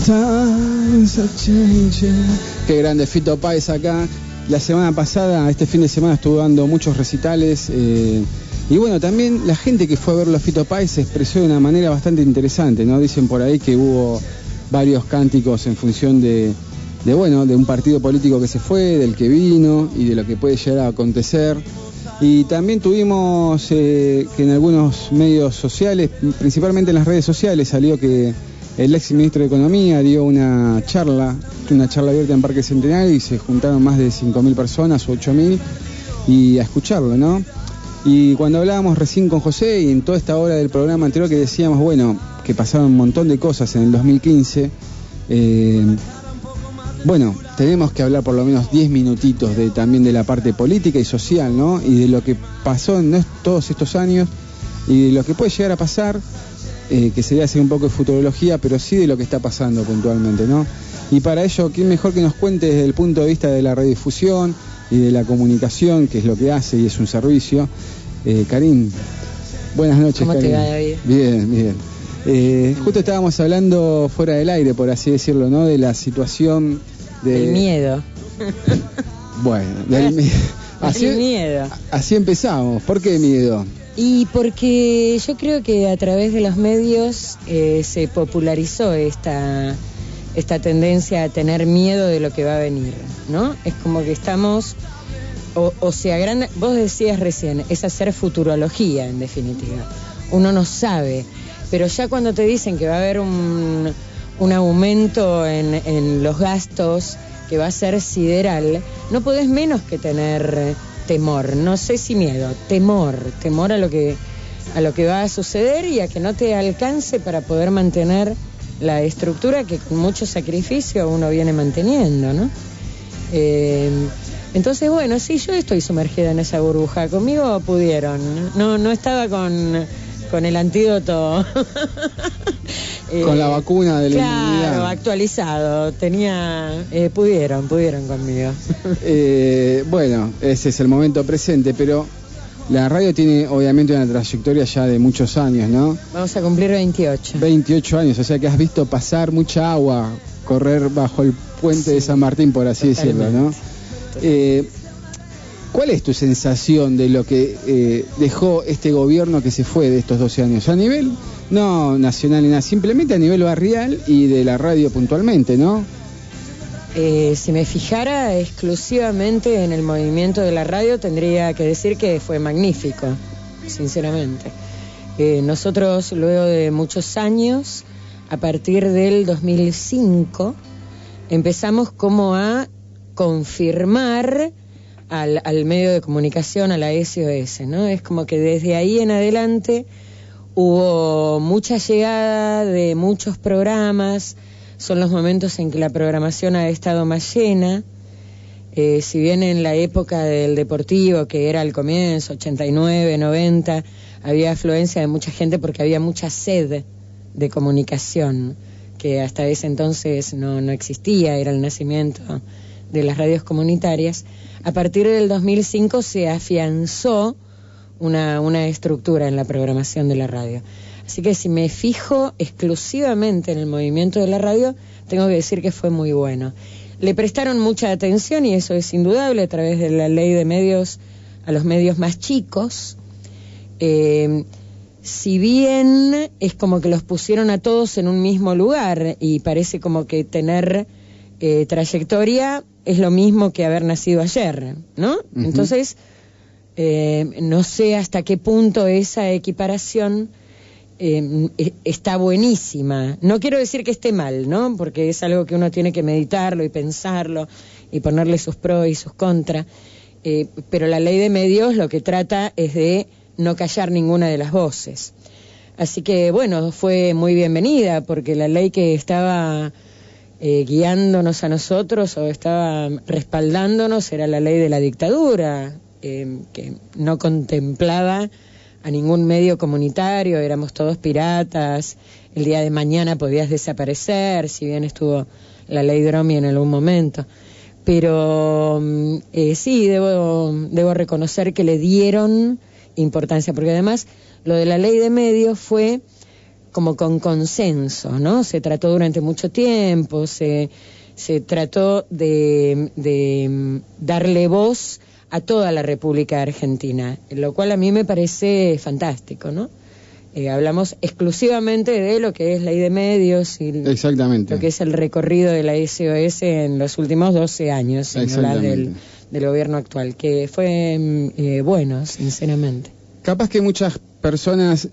Times are changing. Qué grande Fito Páez acá. La semana pasada, este fin de semana, estuvo dando muchos recitales. Y bueno, también la gente que fue a verlo a Fito Páez se expresó de una manera bastante interesante, ¿no? Dicen por ahí que hubo varios cánticos en función de un partido político que se fue, del que vino y de lo que puede llegar a acontecer. Y también tuvimos que en algunos medios sociales, principalmente en las redes sociales, salió que el ex ministro de Economía dio una charla abierta en Parque Centenario y se juntaron más de 5.000 personas o 8.000 y a escucharlo, ¿no? Y cuando hablábamos recién con José y en toda esta hora del programa anterior que decíamos, bueno, que pasaron un montón de cosas en el 2015, bueno, tenemos que hablar por lo menos 10 minutitos también de la parte política y social, ¿no? Y de lo que pasó en todos estos años y de lo que puede llegar a pasar, que sería hacer un poco de futurología, pero sí de lo que está pasando puntualmente, ¿no? Y para ello, ¿quién mejor que nos cuente desde el punto de vista de la radiodifusión y de la comunicación, que es lo que hace y es un servicio? Karin, buenas noches. ¿Cómo Karin? te va, David? Bien. Justo estábamos hablando fuera del aire, por así decirlo, ¿no? De la situación del miedo. Bueno, del miedo. Así empezamos. ¿Por qué miedo? Y porque yo creo que a través de los medios se popularizó esta tendencia a tener miedo de lo que va a venir, ¿no? Es como que estamos, o se agranda, vos decías recién, es hacer futurología en definitiva. Uno no sabe, pero ya cuando te dicen que va a haber un aumento en los gastos que va a ser sideral, no podés menos que tener temor, no sé si miedo, temor a lo que va a suceder y a que no te alcance para poder mantener la estructura que con mucho sacrificio uno viene manteniendo, ¿no? Entonces, bueno, sí, yo estoy sumergida en esa burbuja, conmigo pudieron, no estaba con el antídoto con la vacuna de la inmunidad. Claro, actualizado, pudieron conmigo. Bueno, ese es el momento presente, pero la radio tiene obviamente una trayectoria ya de muchos años, ¿no? Vamos a cumplir 28. 28 años, o sea que has visto pasar mucha agua, correr bajo el puente de San Martín, por así decirlo, ¿no? ¿Cuál es tu sensación de lo que dejó este gobierno que se fue de estos 12 años? A nivel, no nacional ni nada, simplemente a nivel barrial y de la radio puntualmente, ¿no? Si me fijara exclusivamente en el movimiento de la radio, tendría que decir que fue magnífico, sinceramente. Nosotros, luego de muchos años, a partir del 2005, empezamos como a confirmar al medio de comunicación, a la SOS, ¿no? Es como que desde ahí en adelante hubo mucha llegada de muchos programas, son los momentos en que la programación ha estado más llena, si bien en la época del deportivo, que era al comienzo, 89, 90, había afluencia de mucha gente porque había mucha sed de comunicación, que hasta ese entonces no existía, era el nacimiento de las radios comunitarias. A partir del 2005 se afianzó una estructura en la programación de la radio. Así que si me fijo exclusivamente en el movimiento de la radio, tengo que decir que fue muy bueno. Le prestaron mucha atención, y eso es indudable, a través de la ley de medios, a los medios más chicos. Si bien es como que los pusieron a todos en un mismo lugar, y parece como que tener trayectoria es lo mismo que haber nacido ayer, ¿no? Uh-huh. Entonces, no sé hasta qué punto esa equiparación está buenísima. No quiero decir que esté mal, ¿no? Porque es algo que uno tiene que meditarlo y pensarlo y ponerle sus pros y sus contras. Pero la ley de medios lo que trata es de no callar ninguna de las voces. Así que, bueno, fue muy bienvenida, porque la ley que estaba guiándonos a nosotros o estaba respaldándonos era la ley de la dictadura, que no contemplaba a ningún medio comunitario, éramos todos piratas, el día de mañana podías desaparecer, si bien estuvo la ley Dromi en algún momento. Pero sí, debo reconocer que le dieron importancia, porque además lo de la ley de medios fue como con consenso, ¿no? Se trató durante mucho tiempo, se trató de darle voz a toda la República Argentina, lo cual a mí me parece fantástico, ¿no? Hablamos exclusivamente de lo que es ley de medios y exactamente lo que es el recorrido de la SOS en los últimos 12 años, sin hablar del gobierno actual, que fue bueno, sinceramente. Capaz que muchas personas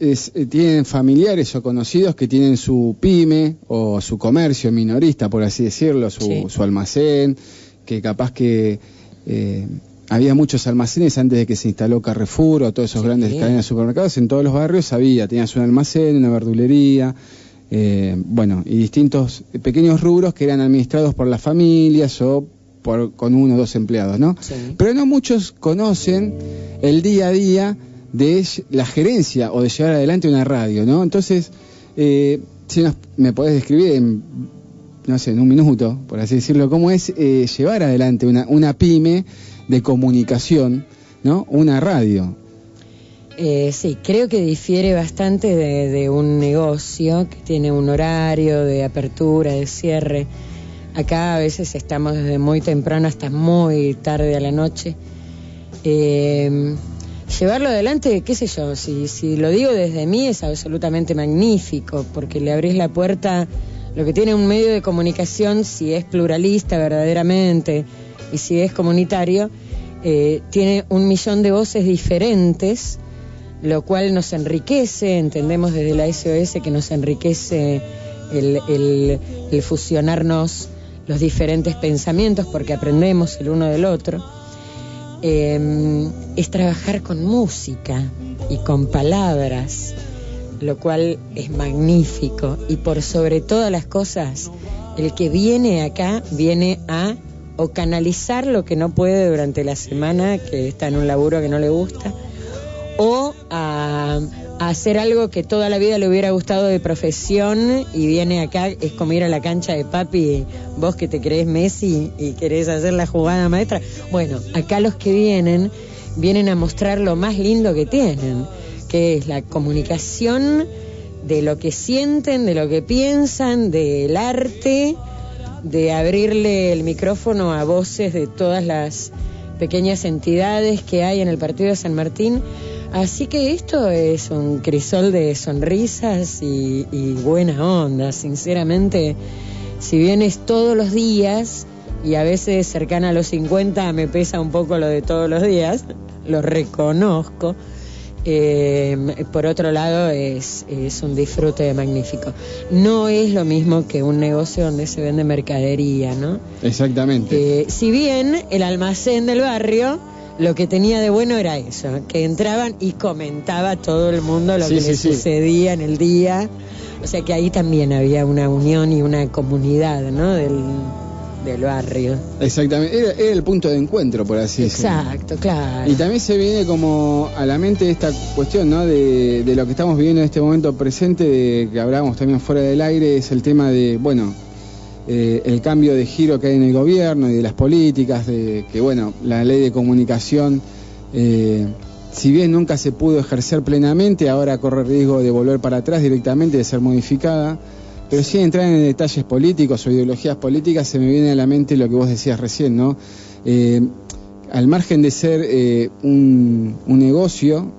tienen familiares o conocidos que tienen su pyme o su comercio minorista, por así decirlo, su almacén, que capaz que había muchos almacenes antes de que se instaló Carrefour o todas esas grandes cadenas de supermercados. En todos los barrios tenías un almacén, una verdulería, y distintos pequeños rubros que eran administrados por las familias o con 1 o 2 empleados, ¿no? Sí. Pero no muchos conocen el día a día de la gerencia o de llevar adelante una radio, ¿no? Entonces, si me podés describir en 1 minuto, por así decirlo, cómo es llevar adelante una pyme de comunicación, ¿no? Una radio. Sí, creo que difiere bastante de un negocio que tiene un horario de apertura, de cierre. Acá a veces estamos desde muy temprano hasta muy tarde a la noche. Llevarlo adelante, qué sé yo, si lo digo desde mí es absolutamente magnífico, porque le abrís la puerta. Lo que tiene un medio de comunicación, si es pluralista verdaderamente y si es comunitario, tiene 1.000.000 de voces diferentes, lo cual nos enriquece. Entendemos desde la SOS que nos enriquece el fusionarnos los diferentes pensamientos, porque aprendemos el uno del otro. Es trabajar con música y con palabras, lo cual es magnífico. Y por sobre todas las cosas, el que viene acá viene a o canalizar lo que no puede durante la semana, que está en un laburo que no le gusta, o a hacer algo que toda la vida le hubiera gustado de profesión, y viene acá, es como ir a la cancha de papi, vos que te creés Messi y querés hacer la jugada maestra. Bueno, acá los que vienen a mostrar lo más lindo que tienen, que es la comunicación de lo que sienten, de lo que piensan, del arte, de abrirle el micrófono a voces de todas las pequeñas entidades que hay en el partido de San Martín. Así que esto es un crisol de sonrisas y buena onda, sinceramente. Si bien es todos los días, y a veces cercana a los 50 me pesa un poco lo de todos los días, lo reconozco. Por otro lado es un disfrute magnífico. No es lo mismo que un negocio donde se vende mercadería, ¿no? Exactamente. Si bien el almacén del barrio lo que tenía de bueno era eso, que entraban y comentaba todo el mundo lo que les sucedía en el día. O sea que ahí también había una unión y una comunidad, ¿no? Del barrio. Exactamente, era el punto de encuentro, por así decirlo. Exacto, claro. Y también se viene como a la mente esta cuestión, ¿no? De lo que estamos viviendo en este momento presente, de que hablábamos también fuera del aire, es el tema de, el cambio de giro que hay en el gobierno y de las políticas, de que, la ley de comunicación, si bien nunca se pudo ejercer plenamente, ahora corre riesgo de volver para atrás directamente, de ser modificada. Pero sin entrar en detalles políticos o ideologías políticas, se me viene a la mente lo que vos decías recién, ¿no? Al margen de ser un negocio,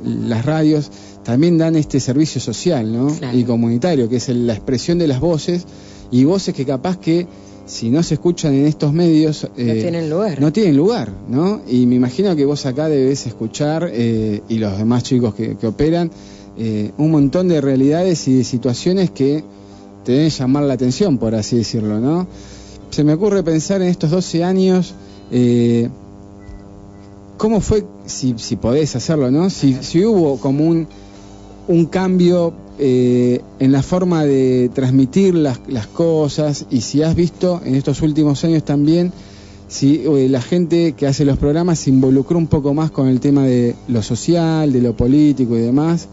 las radios también dan este servicio social, ¿no? Claro. Y comunitario, que es la expresión de las voces, y voces que capaz que si no se escuchan en estos medios no tienen lugar. No tienen lugar, ¿no? Y me imagino que vos acá debés escuchar, y los demás chicos que operan, un montón de realidades y de situaciones que te deben llamar la atención, por así decirlo, ¿no? Se me ocurre pensar en estos 12 años, ¿cómo fue, si podés hacerlo, ¿no? Si hubo como un cambio en la forma de transmitir las cosas, y si has visto en estos últimos años también, si la gente que hace los programas se involucró un poco más con el tema de lo social, de lo político y demás.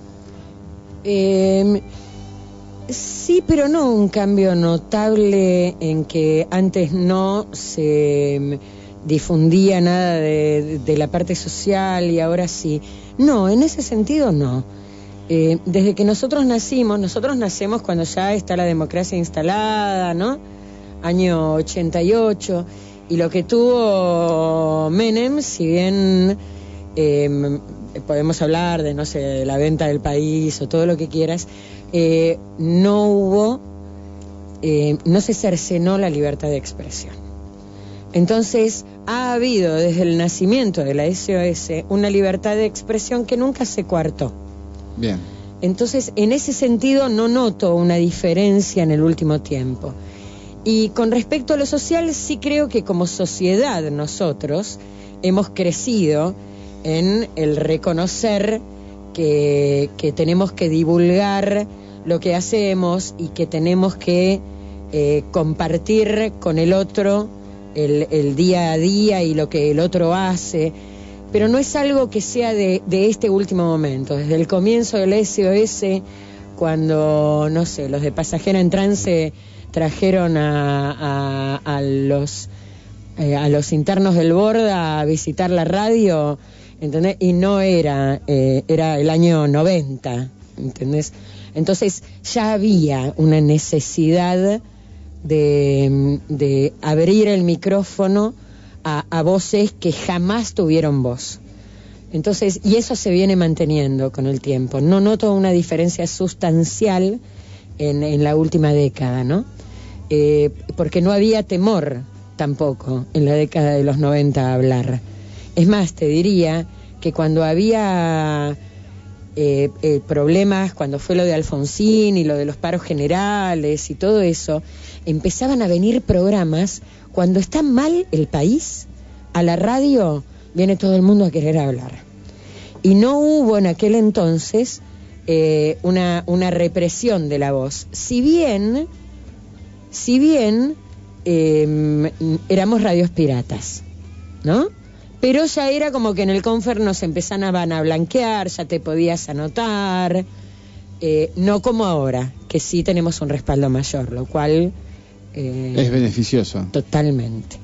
Sí, pero no un cambio notable en que antes no se difundía nada de la parte social y ahora sí. No, en ese sentido no. desde que nosotros nacemos cuando ya está la democracia instalada, ¿no? Año 88, y lo que tuvo Menem, si bien podemos hablar de, no sé, de la venta del país o todo lo que quieras, no se cercenó la libertad de expresión. Entonces, ha habido desde el nacimiento de la SOS una libertad de expresión que nunca se coartó. Bien. Entonces, en ese sentido, no noto una diferencia en el último tiempo. Y con respecto a lo social, sí creo que como sociedad nosotros hemos crecido en el reconocer que tenemos que divulgar lo que hacemos y que tenemos que compartir con el otro el día a día y lo que el otro hace, pero no es algo que sea de este último momento. Desde el comienzo del SOS, cuando, no sé, los de Pasajera en Trance trajeron a los internos del Borda a visitar la radio, ¿entendés? Y no era el año 90, ¿entendés? Entonces ya había una necesidad de abrir el micrófono a voces que jamás tuvieron voz. Entonces, y eso se viene manteniendo con el tiempo. No noto una diferencia sustancial en la última década, ¿no? Porque no había temor tampoco en la década de los 90 a hablar. Es más, te diría que cuando había problemas, cuando fue lo de Alfonsín y lo de los paros generales y todo eso, empezaban a venir programas. Cuando está mal el país, a la radio viene todo el mundo a querer hablar. Y no hubo en aquel entonces una represión de la voz. Si bien éramos radios piratas, ¿no? Pero ya era como que en el Confer nos empezaban a blanquear, ya te podías anotar, no como ahora, que sí tenemos un respaldo mayor, lo cual es beneficioso. Totalmente.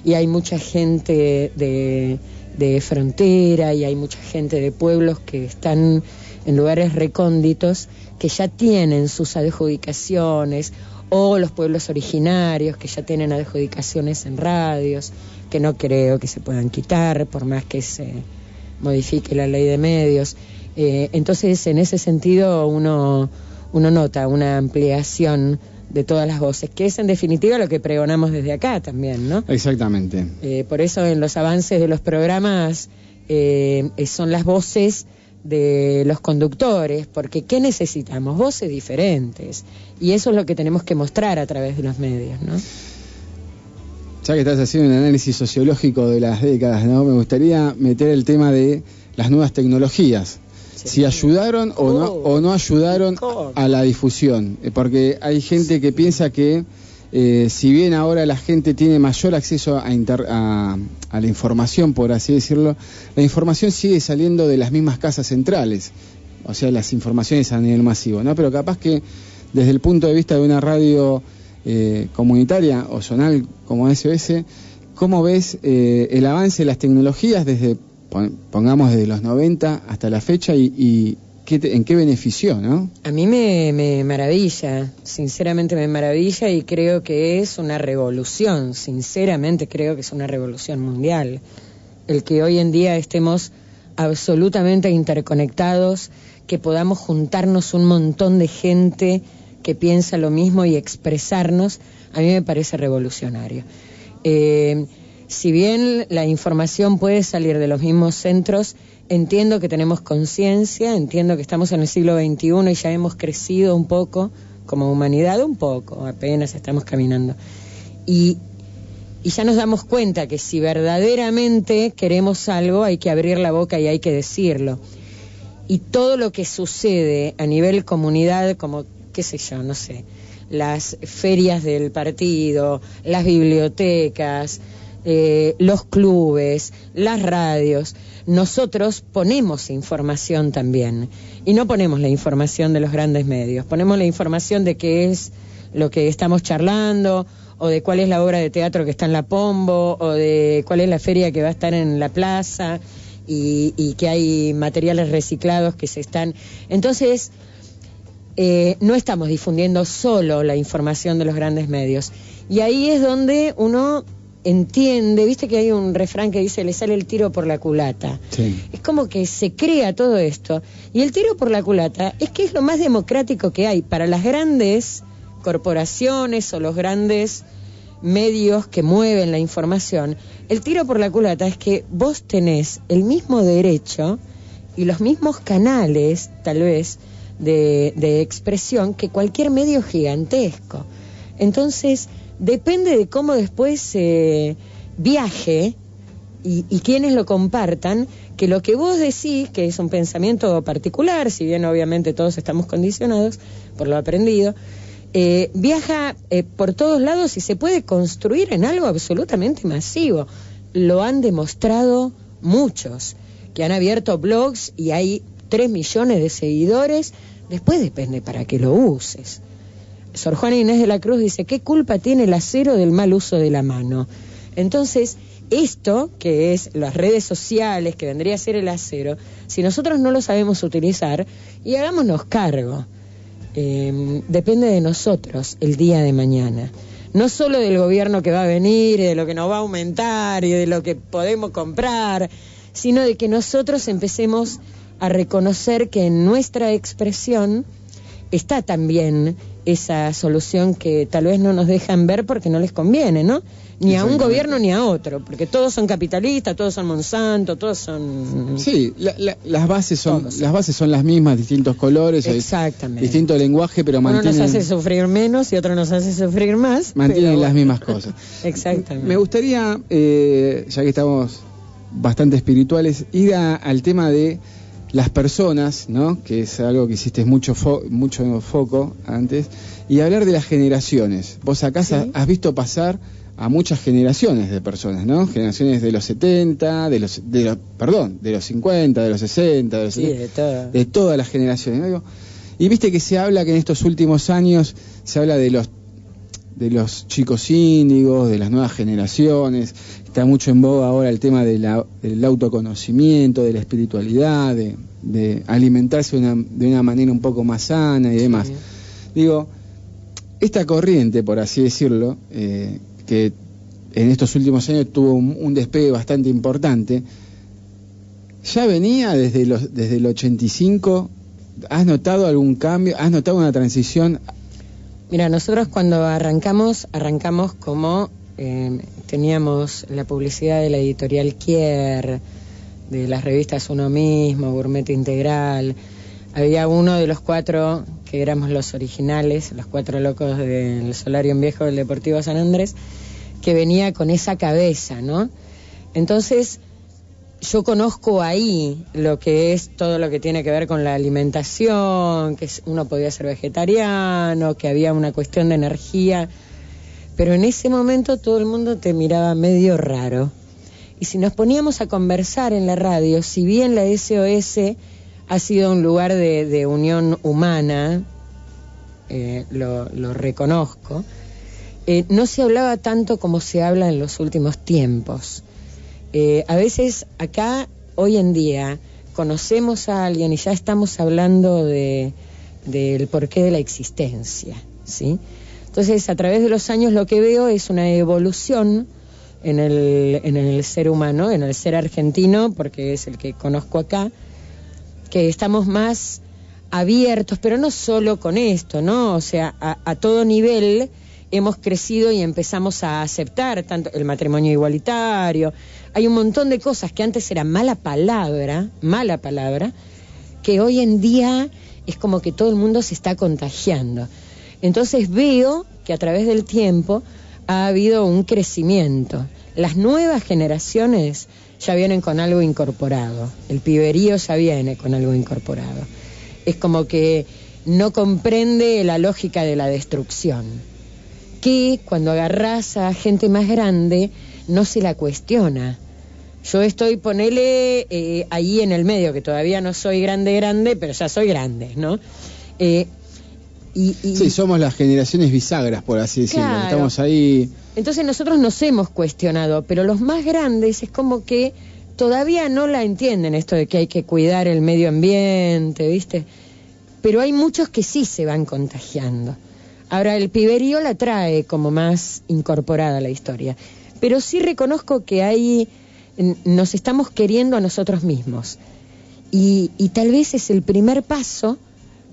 Y hay mucha gente de frontera y hay mucha gente de pueblos que están en lugares recónditos que ya tienen sus adjudicaciones, o los pueblos originarios que ya tienen adjudicaciones en radios, que no creo que se puedan quitar por más que se modifique la ley de medios. Entonces, en ese sentido, uno nota una ampliación de todas las voces, que es en definitiva lo que pregonamos desde acá también, ¿no? Exactamente. Por eso en los avances de los programas son las voces de los conductores, porque ¿qué necesitamos? Voces diferentes, y eso es lo que tenemos que mostrar a través de los medios, ¿no? Ya que estás haciendo un análisis sociológico de las décadas, ¿no? Me gustaría meter el tema de las nuevas tecnologías. Sí. Si ayudaron o no ayudaron a la difusión, porque hay gente que piensa que si bien ahora la gente tiene mayor acceso a la información, por así decirlo, la información sigue saliendo de las mismas casas centrales, o sea, las informaciones a nivel masivo, ¿no? Pero capaz que desde el punto de vista de una radio comunitaria o zonal como SOS, ¿cómo ves el avance de las tecnologías desde, pongamos, desde los 90 hasta la fecha y en qué benefició, ¿no? A mí me maravilla, sinceramente me maravilla, y creo que es una revolución, sinceramente creo que es una revolución mundial. El que hoy en día estemos absolutamente interconectados, que podamos juntarnos un montón de gente que piensa lo mismo y expresarnos, a mí me parece revolucionario. Si bien la información puede salir de los mismos centros, entiendo que tenemos conciencia, entiendo que estamos en el siglo XXI y ya hemos crecido un poco como humanidad, un poco, apenas estamos caminando. Y ya nos damos cuenta que si verdaderamente queremos algo hay que abrir la boca y hay que decirlo. Y todo lo que sucede a nivel comunidad, como, qué sé yo, no sé, las ferias del partido, las bibliotecas, los clubes, las radios, nosotros ponemos información también, y no ponemos la información de los grandes medios, ponemos la información de qué es lo que estamos charlando, o de cuál es la obra de teatro que está en la Pombo, o de cuál es la feria que va a estar en la plaza, y que hay materiales reciclados que se están... Entonces, no estamos difundiendo solo la información de los grandes medios. Y ahí es donde uno entiende, viste que hay un refrán que dice, le sale el tiro por la culata. Sí. Es como que se crea todo esto. Y el tiro por la culata es que es lo más democrático que hay para las grandes corporaciones o los grandes medios que mueven la información. El tiro por la culata es que vos tenés el mismo derecho y los mismos canales, tal vez, de expresión que cualquier medio gigantesco. Entonces, depende de cómo después viaje y quienes lo compartan, que lo que vos decís, que es un pensamiento particular, si bien obviamente todos estamos condicionados por lo aprendido, viaja por todos lados y se puede construir en algo absolutamente masivo. Lo han demostrado muchos, que han abierto blogs y hay 3 millones de seguidores. Después depende para qué lo uses. Sor Juana Inés de la Cruz dice, ¿qué culpa tiene el acero del mal uso de la mano? Entonces, esto, que es las redes sociales, que vendría a ser el acero, si nosotros no lo sabemos utilizar, y hagámonos cargo, depende de nosotros el día de mañana. No solo del gobierno que va a venir, y de lo que nos va a aumentar, y de lo que podemos comprar, sino de que nosotros empecemos a reconocer que en nuestra expresión está también esa solución que tal vez no nos dejan ver porque no les conviene, ¿no? Ni a un gobierno ni a otro, porque todos son capitalistas, todos son Monsanto, todos son... Sí, las bases son las mismas, distintos colores, exactamente, distinto lenguaje, pero mantienen... Uno nos hace sufrir menos y otro nos hace sufrir más. Mantienen las mismas cosas. Exactamente. Me gustaría, ya que estamos bastante espirituales, ir al tema de las personas, ¿no? Que es algo que hiciste mucho foco antes, y hablar de las generaciones. Vos acá has visto pasar a muchas generaciones de personas, ¿no? Generaciones de los 70, de los 50, de los 60, de los 70, de todas las generaciones, ¿no? Y viste que se habla que en estos últimos años se habla de los chicos índigos, de las nuevas generaciones. Está mucho en boga ahora el tema del autoconocimiento, de la espiritualidad, de alimentarse de una manera un poco más sana y demás. Sí. Digo, esta corriente, por así decirlo, que en estos últimos años tuvo un despegue bastante importante, ya venía desde el 85. ¿Has notado algún cambio? ¿Has notado una transición? Mira, nosotros cuando arrancamos como teníamos la publicidad de la editorial Kier, de las revistas Uno Mismo, Gourmet Integral. Había uno de los 4 que éramos los originales, los 4 locos del Solarium Viejo del Deportivo San Andrés, que venía con esa cabeza, ¿no? Entonces, yo conozco ahí lo que es todo lo que tiene que ver con la alimentación, que uno podía ser vegetariano, que había una cuestión de energía, pero en ese momento todo el mundo te miraba medio raro. Y si nos poníamos a conversar en la radio, si bien la SOS ha sido un lugar de unión humana, lo reconozco, no se hablaba tanto como se habla en los últimos tiempos. A veces acá, hoy en día, conocemos a alguien y ya estamos hablando del porqué de la existencia, ¿sí? Entonces, a través de los años lo que veo es una evolución en el ser humano, en el ser argentino, porque es el que conozco acá, que estamos más abiertos, pero no solo con esto, ¿no? O sea, a todo nivel hemos crecido y empezamos a aceptar tanto el matrimonio igualitario. Hay un montón de cosas que antes era mala palabra, que hoy en día es como que todo el mundo se está contagiando. Entonces veo que a través del tiempo ha habido un crecimiento. Las nuevas generaciones ya vienen con algo incorporado. El piberío ya viene con algo incorporado. Es como que no comprende la lógica de la destrucción, que cuando agarrás a gente más grande no se la cuestiona. Yo estoy, ponele, ahí en el medio, que todavía no soy grande, pero ya soy grande, ¿no? Sí, somos las generaciones bisagras, por así decirlo. Claro. Estamos ahí. Entonces nosotros nos hemos cuestionado, pero los más grandes es como que todavía no la entienden esto de que hay que cuidar el medio ambiente, ¿viste? Pero hay muchos que sí se van contagiando. Ahora, el piberío la trae como más incorporada a la historia. Pero sí reconozco que nos estamos queriendo a nosotros mismos. Y tal vez es el primer paso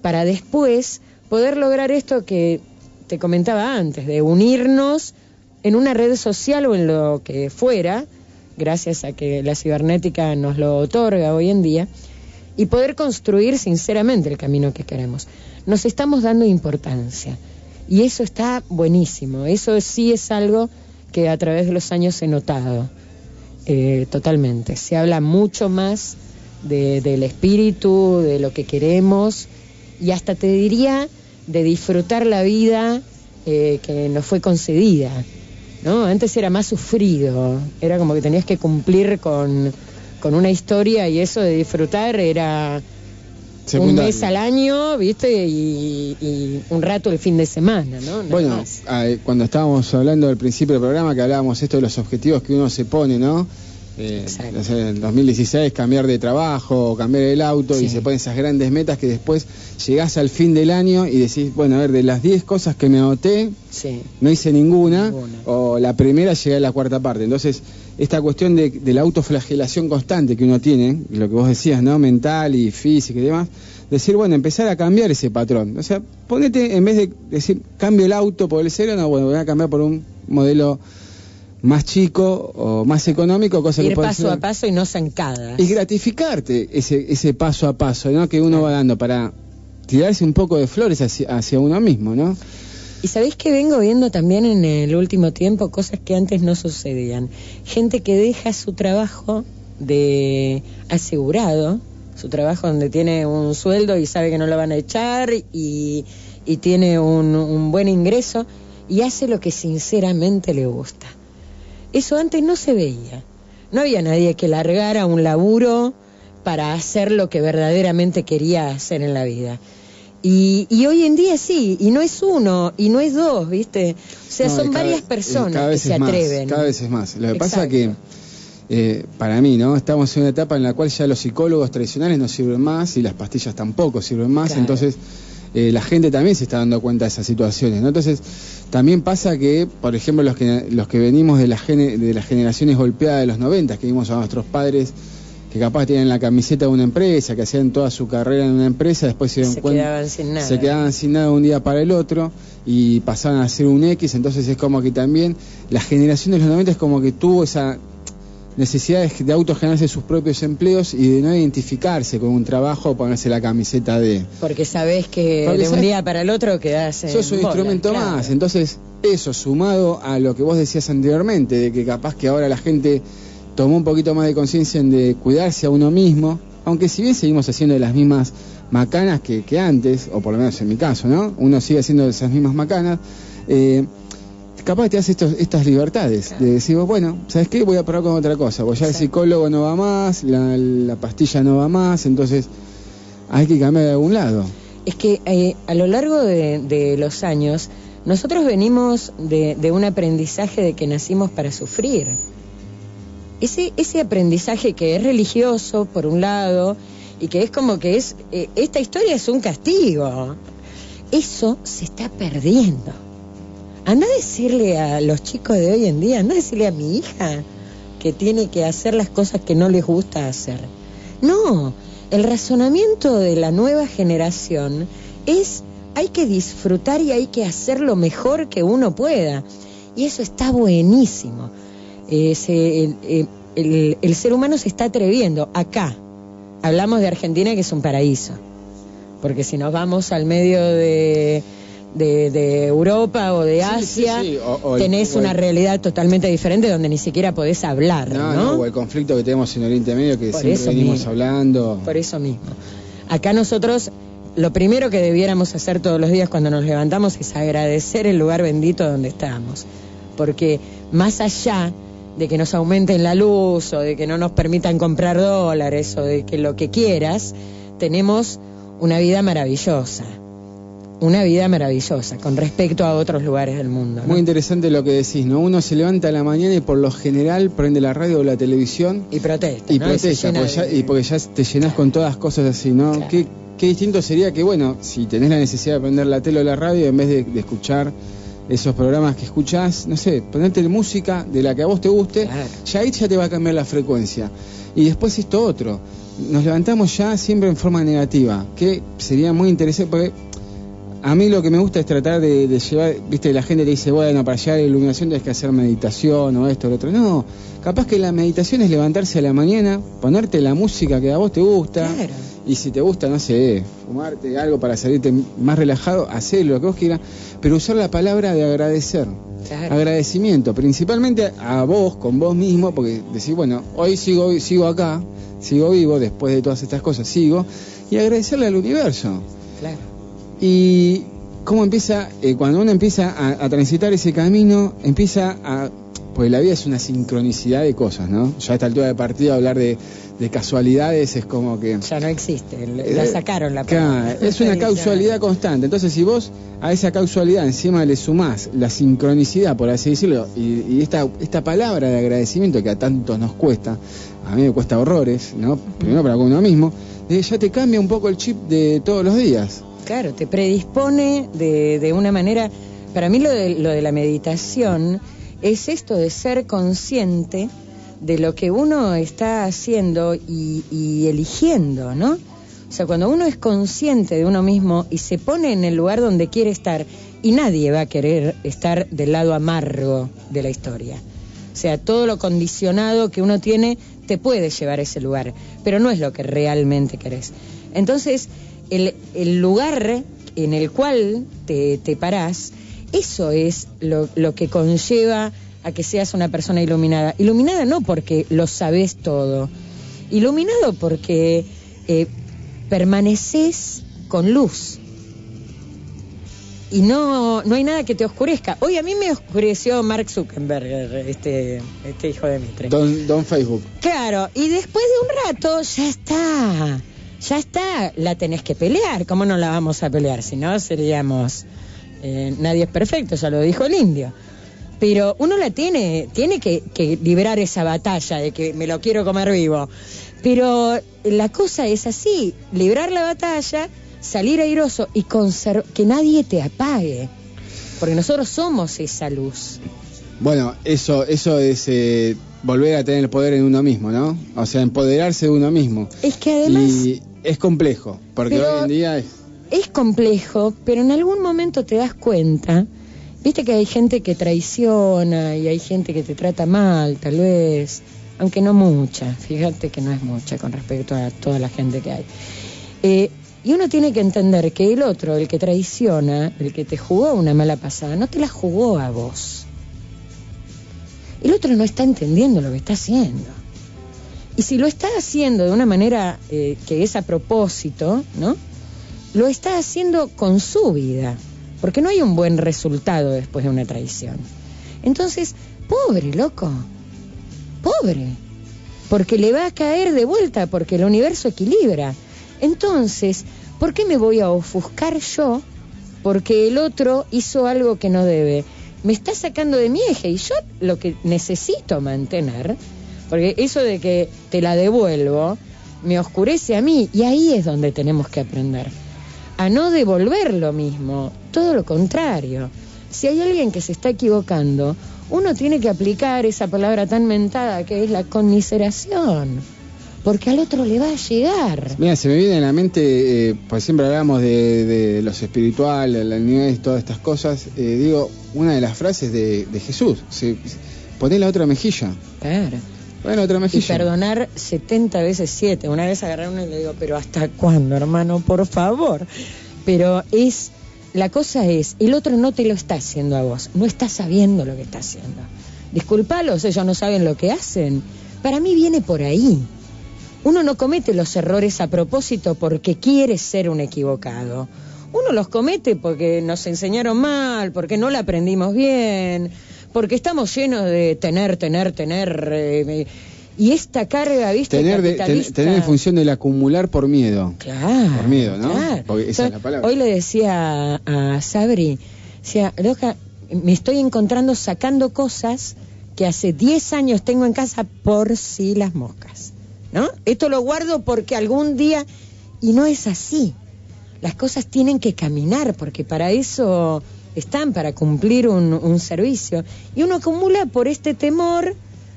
para después poder lograr esto que te comentaba antes, de unirnos en una red social o en lo que fuera, gracias a que la cibernética nos lo otorga hoy en día, y poder construir sinceramente el camino que queremos. Nos estamos dando importancia, y eso está buenísimo. Eso sí es algo que a través de los años he notado, totalmente. Se habla mucho más del espíritu, de lo que queremos, y hasta te diría de disfrutar la vida que nos fue concedida, ¿no? Antes era más sufrido, era como que tenías que cumplir con una historia, y eso de disfrutar era secundario. Un mes al año, ¿viste? Y un rato el fin de semana, ¿no? Bueno, cuando estábamos hablando al principio del programa, que hablábamos esto de los objetivos que uno se pone, ¿no? En 2016 cambiar de trabajo, cambiar el auto, sí. Y se ponen esas grandes metas que después llegás al fin del año y decís, bueno, a ver, de las 10 cosas que me anoté, sí, no hice ninguna, o la primera llegué a la cuarta parte. Entonces, esta cuestión de la autoflagelación constante que uno tiene, lo que vos decías, ¿no? Mental y física y demás, decir, bueno, empezar a cambiar ese patrón. O sea, ponete, en vez de decir, cambio el auto por el cero, no, bueno, voy a cambiar por un modelo más chico o más económico, cosa ir que paso a paso y no zancadas. Y gratificarte ese paso a paso, ¿no? Que uno va dando para tirarse un poco de flores hacia uno mismo, ¿no? Y sabéis que vengo viendo también en el último tiempo cosas que antes no sucedían. Gente que deja su trabajo de asegurado, su trabajo donde tiene un sueldo y sabe que no lo van a echar y tiene un buen ingreso, y hace lo que sinceramente le gusta. Eso antes no se veía. No había nadie que largara un laburo para hacer lo que verdaderamente quería hacer en la vida. Y hoy en día sí, y no es uno, y no es dos, ¿viste? O sea, son varias personas que se atreven. Cada vez es más. Lo que pasa que, para mí, ¿no? Estamos en una etapa en la cual ya los psicólogos tradicionales no sirven más y las pastillas tampoco sirven más, claro. Entonces la gente también se está dando cuenta de esas situaciones, ¿no? Entonces también pasa que, por ejemplo, los que venimos de las generaciones golpeadas de los 90, que vimos a nuestros padres que capaz tienen la camiseta de una empresa, que hacían toda su carrera en una empresa, después se quedaban sin nada un día para el otro y pasaban a ser un X. Entonces es como que también la generación de los 90 es como que tuvo esa necesidad de autogenerarse sus propios empleos y de no identificarse con un trabajo o ponerse la camiseta de... Porque sabés que de un día para el otro quedás en sos un instrumento claro. Más. Entonces eso, sumado a lo que vos decías anteriormente, de que capaz que ahora la gente tomó un poquito más de conciencia en de cuidarse a uno mismo, aunque si bien seguimos haciendo las mismas macanas que antes, o por lo menos en mi caso, ¿no? Uno sigue haciendo esas mismas macanas, capaz te hace estas libertades, claro. De decir, bueno, ¿sabes qué? Voy a probar con otra cosa, pues ya el psicólogo no va más, la pastilla no va más, entonces hay que cambiar de algún lado. Es que a lo largo de los años, nosotros venimos de un aprendizaje de que nacimos para sufrir. Ese aprendizaje que es religioso, por un lado, y que es como que esta historia es un castigo. Eso se está perdiendo. Anda a decirle a los chicos de hoy en día, anda a decirle a mi hija que tiene que hacer las cosas que no les gusta hacer. No, el razonamiento de la nueva generación es, hay que disfrutar y hay que hacer lo mejor que uno pueda. Y eso está buenísimo. El ser humano se está atreviendo. Acá hablamos de Argentina, que es un paraíso, porque si nos vamos al medio de Europa o de Asia, sí. Tenés una realidad totalmente diferente donde ni siquiera podés hablar, ¿no? O el conflicto que tenemos en Oriente Medio, que siempre venimos hablando. Por eso mismo. Acá nosotros, lo primero que debiéramos hacer todos los días cuando nos levantamos es agradecer el lugar bendito donde estamos, porque más allá de que nos aumenten la luz o de que no nos permitan comprar dólares o de que lo que quieras, tenemos una vida maravillosa. una vida maravillosa con respecto a otros lugares del mundo, ¿no? Muy interesante lo que decís, ¿no? Uno se levanta a la mañana y por lo general prende la radio o la televisión y protesta, y ¿no? protesta, porque ya te llenás con todas cosas así, ¿no? Claro. Qué distinto sería que, bueno, si tenés la necesidad de prender la tele o la radio, en vez de escuchar esos programas que escuchás, no sé, ponerte música de la que a vos te guste, claro, ya ahí ya te va a cambiar la frecuencia. Y después esto otro, nos levantamos ya siempre en forma negativa, que sería muy interesante, porque a mí lo que me gusta es tratar de llevar, viste, la gente te dice, bueno, para llegar a la iluminación tienes que hacer meditación o esto o lo otro. No, capaz que la meditación es levantarse a la mañana, ponerte la música que a vos te gusta, claro, y si te gusta, no sé, fumarte algo para salirte más relajado, hacelo, lo que vos quieras, pero usar la palabra de agradecer. claro. Agradecimiento, principalmente a vos, con vos mismo, porque decís, bueno, hoy sigo acá, sigo vivo, después de todas estas cosas sigo, y agradecerle al universo. Claro. Y cómo empieza, cuando uno empieza a transitar ese camino, pues la vida es una sincronicidad de cosas, ¿no? Ya a esta altura de partido hablar de casualidades es como que... Ya no existe, la sacaron la palabra. Claro, es una causalidad constante. Entonces, si vos a esa causalidad encima le sumás la sincronicidad, por así decirlo, y esta palabra de agradecimiento que a tantos nos cuesta, a mí me cuesta horrores, ¿no? Primero para uno mismo, ya te cambia un poco el chip de todos los días. Claro, te predispone de una manera... Para mí lo de la meditación es esto de ser consciente de lo que uno está haciendo y eligiendo, ¿no? O sea, cuando uno es consciente de uno mismo y se pone en el lugar donde quiere estar, y nadie va a querer estar del lado amargo de la historia. O sea, todo lo condicionado que uno tiene te puede llevar a ese lugar, pero no es lo que realmente querés. Entonces, el lugar en el cual te parás, eso es lo que conlleva a que seas una persona iluminada. Iluminada no porque lo sabés todo, iluminado porque permaneces con luz. Y no hay nada que te oscurezca. Hoy a mí me oscureció Mark Zuckerberg, este hijo de Mitre. Don Facebook. Claro, y después de un rato ya está, la tenés que pelear. ¿Cómo no la vamos a pelear? Si no seríamos... nadie es perfecto, ya lo dijo el indio. Pero uno la tiene que librar esa batalla de que me lo quiero comer vivo. Pero la cosa es así, librar la batalla, salir airoso y que nadie te apague. Porque nosotros somos esa luz. Bueno, eso es volver a tener el poder en uno mismo, ¿no? O sea, empoderarse de uno mismo. Es que además... Y es complejo, porque hoy en día es complejo, pero en algún momento te das cuenta, viste que hay gente que traiciona y hay gente que te trata mal, tal vez, aunque no mucha, fíjate que no es mucha con respecto a toda la gente que hay. Y uno tiene que entender que el otro, el que traiciona, el que te jugó una mala pasada, no te la jugó a vos. El otro no está entendiendo lo que está haciendo. Y si lo está haciendo de una manera que es a propósito, ¿no? Lo está haciendo con su vida, porque no hay un buen resultado después de una traición. Entonces, pobre, loco, pobre, porque le va a caer de vuelta, porque el universo equilibra. Entonces, ¿por qué me voy a ofuscar yo porque el otro hizo algo que no debe? Me está sacando de mi eje y yo lo que necesito mantener, porque eso de que te la devuelvo me oscurece a mí, y ahí es donde tenemos que aprender a no devolver lo mismo, todo lo contrario. Si hay alguien que se está equivocando, uno tiene que aplicar esa palabra tan mentada que es la conmiseración, porque al otro le va a llegar. Mira, se me viene a la mente, pues siempre hablamos de los espirituales, el nivel y todas estas cosas, digo, una de las frases de Jesús, poné la otra mejilla. Claro. Bueno, otra mejilla. Y perdonar 70 veces 7. Una vez agarré uno y le digo, pero ¿hasta cuándo, hermano? Por favor. Pero la cosa es, el otro no te lo está haciendo a vos, no está sabiendo lo que está haciendo. Disculpalos, ellos no saben lo que hacen. Para mí viene por ahí. Uno no comete los errores a propósito porque quiere ser un equivocado. Uno los comete porque nos enseñaron mal, porque no la aprendimos bien, porque estamos llenos de tener, Y esta carga, ¿viste? Tener en función del acumular por miedo. Claro. Por miedo, ¿no? Claro. Porque esa es la palabra. Hoy le decía a Sabri, decía, loca, me estoy encontrando sacando cosas que hace 10 años tengo en casa por si las moscas, ¿no? Esto lo guardo porque algún día... Y no es así. Las cosas tienen que caminar, porque para eso están, para cumplir un servicio. Y uno acumula por este temor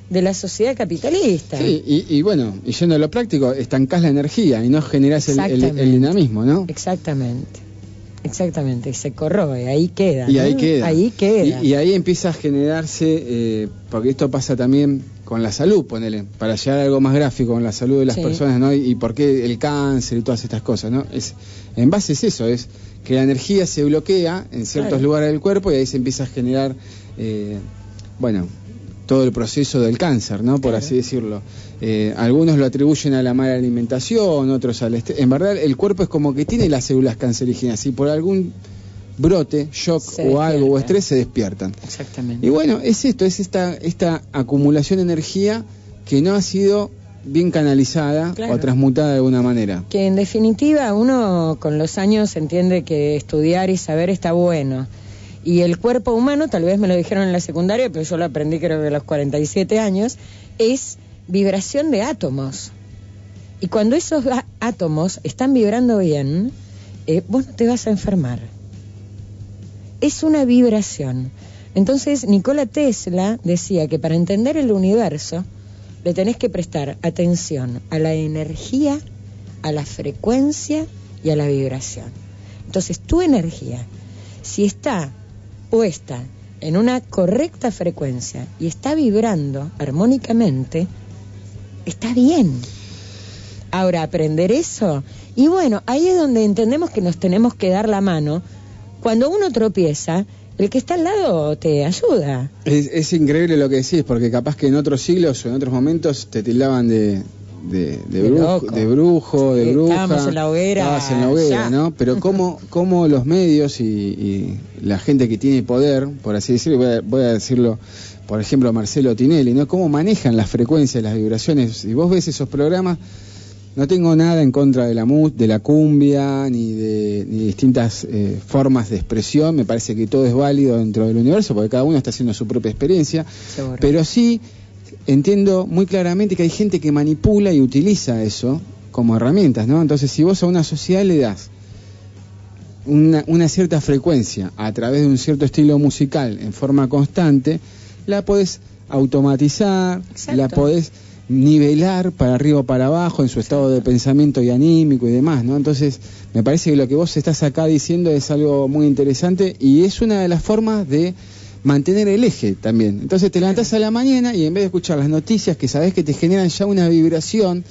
de la sociedad capitalista. Sí, y bueno, y yendo a lo práctico, estancás la energía y no generás el dinamismo, ¿no? Exactamente, y se corroe, ahí queda. Y ¿no? ahí queda. Y ahí empieza a generarse, porque esto pasa también con la salud, ponele, para llegar a algo más gráfico, con la salud de las personas, ¿no? Y por qué el cáncer y todas estas cosas, ¿no? En base es eso, es que la energía se bloquea en ciertos lugares del cuerpo y ahí se empieza a generar, todo el proceso del cáncer, ¿no? Por así decirlo. Algunos lo atribuyen a la mala alimentación, otros al estrés. En verdad, el cuerpo es como que tiene las células cancerígenas y por algún brote, shock o algo o estrés se despiertan. Exactamente. Y bueno, es esto, es esta acumulación de energía que no ha sido bien canalizada o transmutada de alguna manera. Que en definitiva uno con los años entiende que estudiar y saber está bueno. Y el cuerpo humano, tal vez me lo dijeron en la secundaria, pero yo lo aprendí creo que a los 47 años, es vibración de átomos. Y cuando esos átomos están vibrando bien, vos no te vas a enfermar. Es una vibración. Entonces Nikola Tesla decía que para entender el universo le tenés que prestar atención a la energía, a la frecuencia y a la vibración. Entonces tu energía, si está puesta en una correcta frecuencia y está vibrando armónicamente, está bien. Ahora, aprender eso, y bueno, ahí es donde entendemos que nos tenemos que dar la mano. Cuando uno tropieza, el que está al lado te ayuda. Es increíble lo que decís, porque capaz que en otros siglos o en otros momentos te tildaban de brujo, de bruja. Estabas en la hoguera, ¿no? Pero cómo los medios y la gente que tiene poder, por así decirlo, voy a decirlo, por ejemplo, Marcelo Tinelli, ¿no? Cómo manejan las frecuencias, las vibraciones. Si vos ves esos programas, no tengo nada en contra de la cumbia, ni distintas formas de expresión. Me parece que todo es válido dentro del universo, porque cada uno está haciendo su propia experiencia. Seguro. Pero sí entiendo muy claramente que hay gente que manipula y utiliza eso como herramientas, ¿no? Entonces, si vos a una sociedad le das una cierta frecuencia a través de un cierto estilo musical en forma constante, la podés automatizar, la podés nivelar para arriba o para abajo en su estado de pensamiento y anímico y demás, ¿no? Entonces, me parece que lo que vos estás acá diciendo es algo muy interesante y es una de las formas de mantener el eje también. Entonces te levantás a la mañana y en vez de escuchar las noticias que sabés que te generan ya una vibración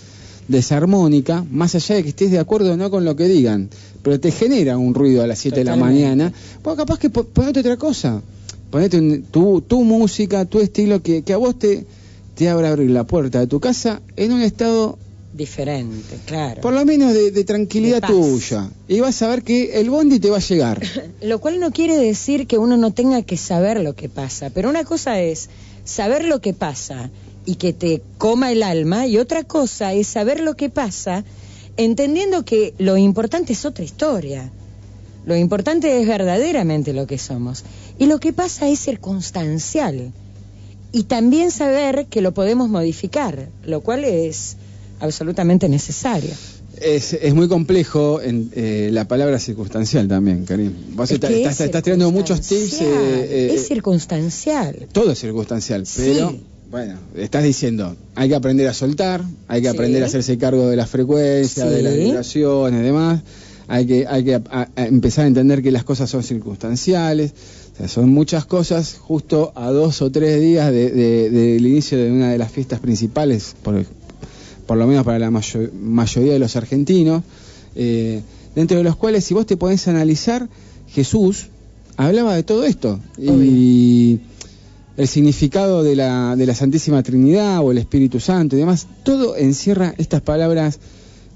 desarmónica, más allá de que estés de acuerdo o no con lo que digan, pero te genera un ruido a las 7 de la mañana, pues capaz que ponete otra cosa, ponete tu música, tu estilo que a vos te abra abrir la puerta de tu casa en un estado diferente, claro. Por lo menos de tranquilidad tuya. Y vas a ver que el bondi te va a llegar. Lo cual no quiere decir que uno no tenga que saber lo que pasa. Pero una cosa es saber lo que pasa y que te coma el alma. Y otra cosa es saber lo que pasa entendiendo que lo importante es otra historia. Lo importante es verdaderamente lo que somos. Y lo que pasa es circunstancial. Y también saber que lo podemos modificar, lo cual es absolutamente necesario. Es muy complejo la palabra circunstancial también, Karim. Vos estás tirando muchos tips. Es circunstancial. Todo es circunstancial, pero bueno, estás diciendo, hay que aprender a soltar, hay que aprender a hacerse cargo de las frecuencias, de las vibraciones, demás. Hay que empezar a entender que las cosas son circunstanciales. O sea, son muchas cosas justo a 2 o 3 días del inicio de una de las fiestas principales, por lo menos para la mayoría de los argentinos, dentro de los cuales, si vos te podés analizar, Jesús hablaba de todo esto. Y el significado de la Santísima Trinidad o el Espíritu Santo y demás, todo encierra estas palabras,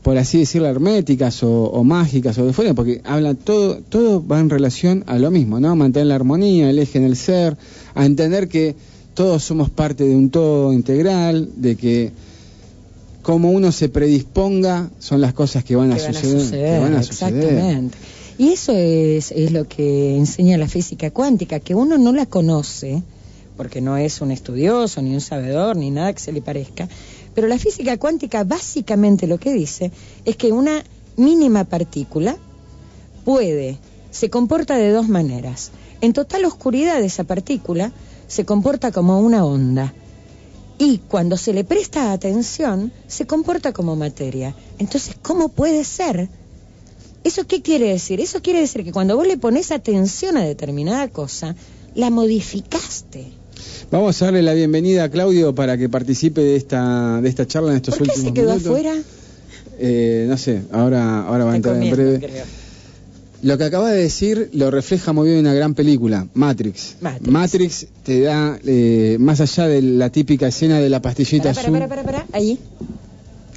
por así decirlo, herméticas o mágicas o de fuera, porque habla todo va en relación a lo mismo, ¿no? Mantener la armonía, el eje en el ser, a entender que todos somos parte de un todo integral, de que como uno se predisponga son las cosas que van a suceder. Exactamente. Y eso es lo que enseña la física cuántica, que uno no la conoce, porque no es un estudioso, ni un sabedor, ni nada que se le parezca, pero la física cuántica básicamente lo que dice es que una mínima partícula se comporta de dos maneras. En total oscuridad esa partícula se comporta como una onda, y cuando se le presta atención se comporta como materia. Entonces, ¿cómo puede ser? ¿Eso qué quiere decir? Eso quiere decir que cuando vos le pones atención a determinada cosa, la modificaste. Vamos a darle la bienvenida a Claudio para que participe de esta charla en estos últimos minutos. ¿Por qué se quedó afuera? No sé, ahora va a entrar en breve. Creo. Lo que acaba de decir lo refleja muy bien una gran película, Matrix. Matrix te da, más allá de la típica escena de la pastillita azul.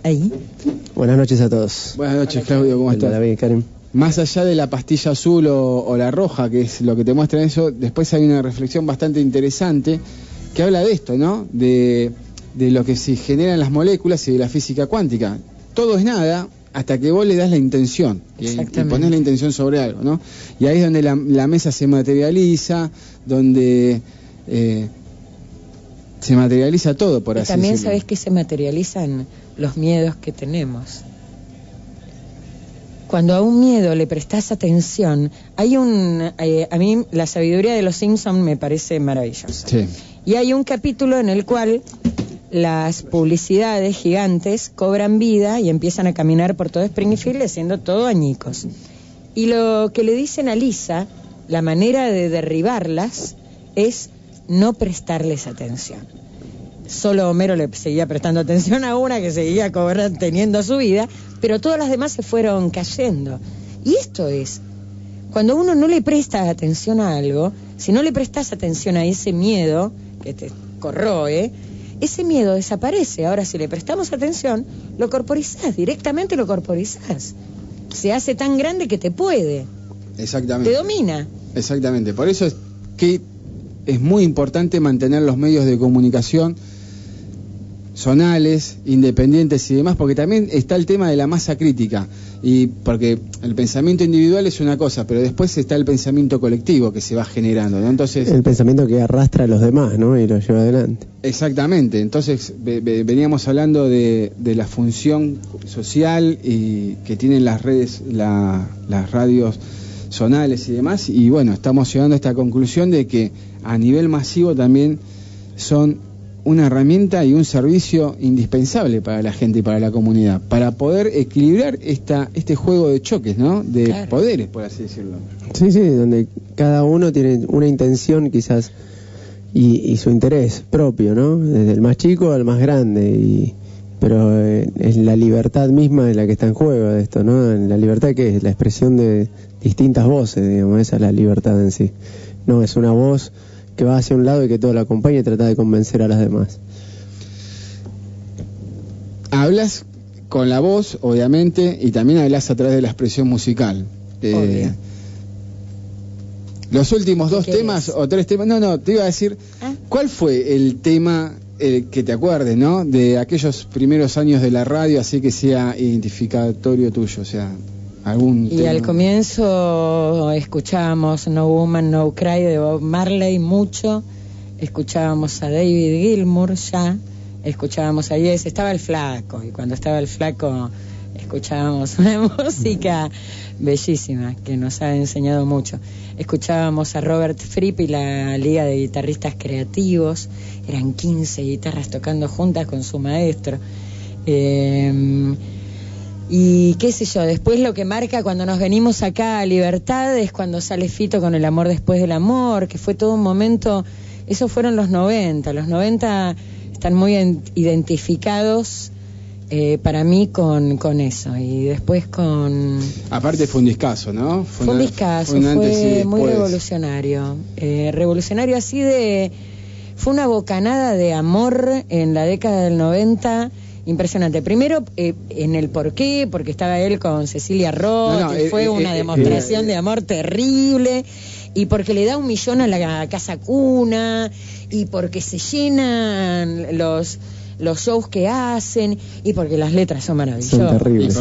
Ahí. Buenas noches a todos. Buenas noches, Claudio, ¿cómo estás? David, Karen. Más allá de la pastilla azul o la roja, que es lo que te muestra eso, después hay una reflexión bastante interesante que habla de esto, ¿no? De lo que se generan las moléculas y de la física cuántica. Todo es nada hasta que vos le das la intención y ponés la intención sobre algo, ¿no? Y ahí es donde la mesa se materializa, donde se materializa todo, por así decirlo. También sabés que se materializan los miedos que tenemos. Cuando a un miedo le prestás atención, hay a mí la sabiduría de los Simpsons me parece maravillosa. Sí. Y hay un capítulo en el cual las publicidades gigantes cobran vida y empiezan a caminar por todo Springfield haciendo todo añicos. Y lo que le dicen a Lisa, la manera de derribarlas es no prestarles atención. Solo Homero le seguía prestando atención a una que seguía teniendo su vida, pero todas las demás se fueron cayendo. Y esto es, cuando uno no le presta atención a algo, si no le prestas atención a ese miedo que te corroe, ese miedo desaparece. Ahora, si le prestamos atención, lo corporizás, directamente lo corporizás. Se hace tan grande que te puede. Exactamente. Te domina. Exactamente. Por eso es que es muy importante mantener los medios de comunicación zonales, independientes y demás, porque también está el tema de la masa crítica, y porque el pensamiento individual es una cosa, pero después está el pensamiento colectivo que se va generando, ¿no? Entonces, el pensamiento que arrastra a los demás, ¿no? Y lo lleva adelante. Exactamente. Entonces veníamos hablando de la función social y que tienen las redes, las radios zonales y demás, y bueno, estamos llegando a esta conclusión de que a nivel masivo también son una herramienta y un servicio indispensable para la gente y para la comunidad, para poder equilibrar este juego de choques, ¿no? De poderes, por así decirlo. Sí, donde cada uno tiene una intención quizás y su interés propio, ¿no? Desde el más chico al más grande, pero es la libertad misma de la que está en juego de esto, ¿no? La libertad que es la expresión de distintas voces, digamos, esa es la libertad en sí. No es una voz que va hacia un lado y que todo la acompaña y trata de convencer a las demás. Hablas con la voz, obviamente, y también hablas a través de la expresión musical. Los últimos dos temas o tres temas, te iba a decir, ¿cuál fue el tema que te acuerdes, ¿no? De aquellos primeros años de la radio, así que sea identificatorio tuyo, o sea, algún tema. Al comienzo escuchábamos No Woman, No Cry de Bob Marley mucho, escuchábamos a David Gilmour ya, escuchábamos a Yes, estaba el Flaco, y cuando estaba el Flaco escuchábamos una música bellísima que nos ha enseñado mucho. Escuchábamos a Robert Fripp y la Liga de Guitarristas Creativos, eran 15 guitarras tocando juntas con su maestro. Y qué sé yo, después lo que marca cuando nos venimos acá a Libertad es cuando sale Fito con El amor después del amor, que fue todo un momento, esos fueron los 90. Los 90 están muy identificados para mí con eso, y después con... Aparte fue un discazo, ¿no? Fue un discazo, fue muy revolucionario. Revolucionario así de... Fue una bocanada de amor en la década del 90, impresionante. Primero, en el porqué, porque estaba él con Cecilia Roth, y fue una demostración de amor terrible, y porque le da 1 millón a la casa cuna, y porque se llenan los shows que hacen, y porque las letras son maravillosas. Son terribles.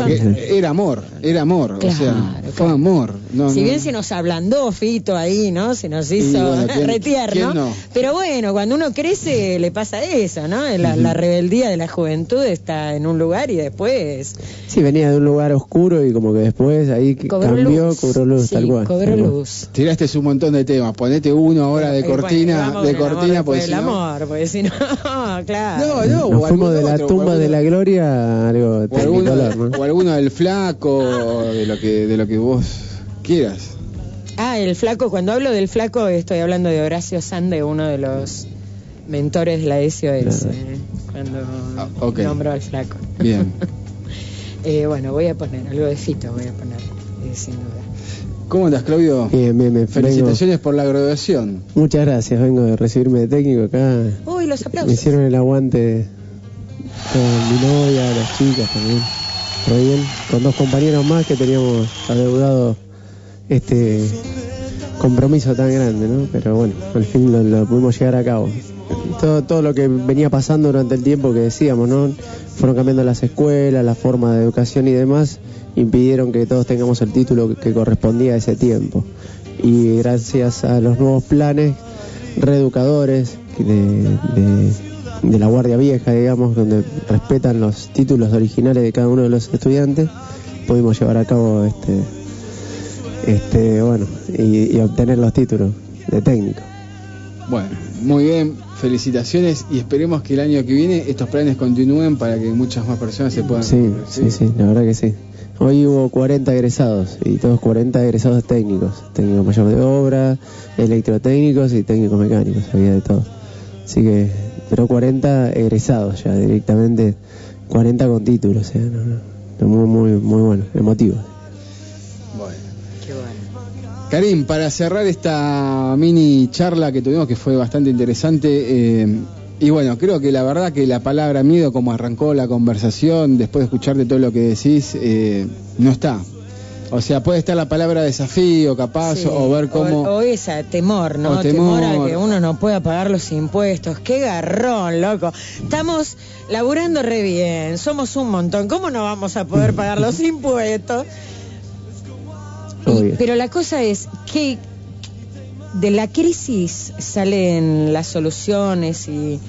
Era amor, claro, o sea, fue amor. Si bien se nos ablandó Fito ahí, ¿no? Se nos hizo retierno. No? Pero bueno, cuando uno crece le pasa eso, ¿no? La rebeldía de la juventud está en un lugar y después... Sí, venía de un lugar oscuro y como que después ahí cobró luz, sí, tal cual. Cobró luz. Tiraste un montón de temas, ponete uno ahora de cortina, pues el amor, porque si no, claro. No. Nos fuimos de la tumba de la gloria a algo tecnicolor, ¿no? O alguno del Flaco, de lo que vos quieras. El Flaco, cuando hablo del Flaco estoy hablando de Horacio Sande, uno de los mentores de la SOS, cuando nombro al Flaco. Bien. Bueno, voy a poner algo de Fito, sin duda. ¿Cómo andas, Claudio? Bien. Felicitaciones por la graduación. Muchas gracias, vengo de recibirme de técnico acá. Uy, los aplausos. Me hicieron el aguante con mi novia, las chicas también. Muy bien, con 2 compañeros más que teníamos adeudado este compromiso tan grande, ¿no? Pero bueno, al fin lo pudimos llevar a cabo. Todo lo que venía pasando durante el tiempo que decíamos, ¿no? Fueron cambiando las escuelas, la forma de educación y demás, impidieron que todos tengamos el título que correspondía a ese tiempo. Y gracias a los nuevos planes reeducadores de la Guardia Vieja, digamos, donde respetan los títulos originales de cada uno de los estudiantes, pudimos llevar a cabo y obtener los títulos de técnico. Bueno, muy bien, felicitaciones y esperemos que el año que viene estos planes continúen para que muchas más personas se puedan... Sí, la verdad que sí. Hoy hubo 40 egresados y todos 40 egresados técnicos, técnico mayor de obra, electrotécnicos y técnicos mecánicos, había de todo. Así que, pero 40 egresados ya directamente, 40 con título, o sea, muy bueno, emotivo. Bueno. Karim, para cerrar esta mini charla que tuvimos, que fue bastante interesante, y bueno, creo que la verdad que la palabra miedo, como arrancó la conversación, después de escucharte todo lo que decís, no está. O sea, puede estar la palabra desafío, capaz, sí, o ver cómo... O esa, temor, ¿no? Temor a que uno no pueda pagar los impuestos. ¡Qué garrón, loco! Estamos laburando re bien, somos un montón. ¿Cómo no vamos a poder pagar los impuestos? Pero la cosa es que de la crisis salen las soluciones y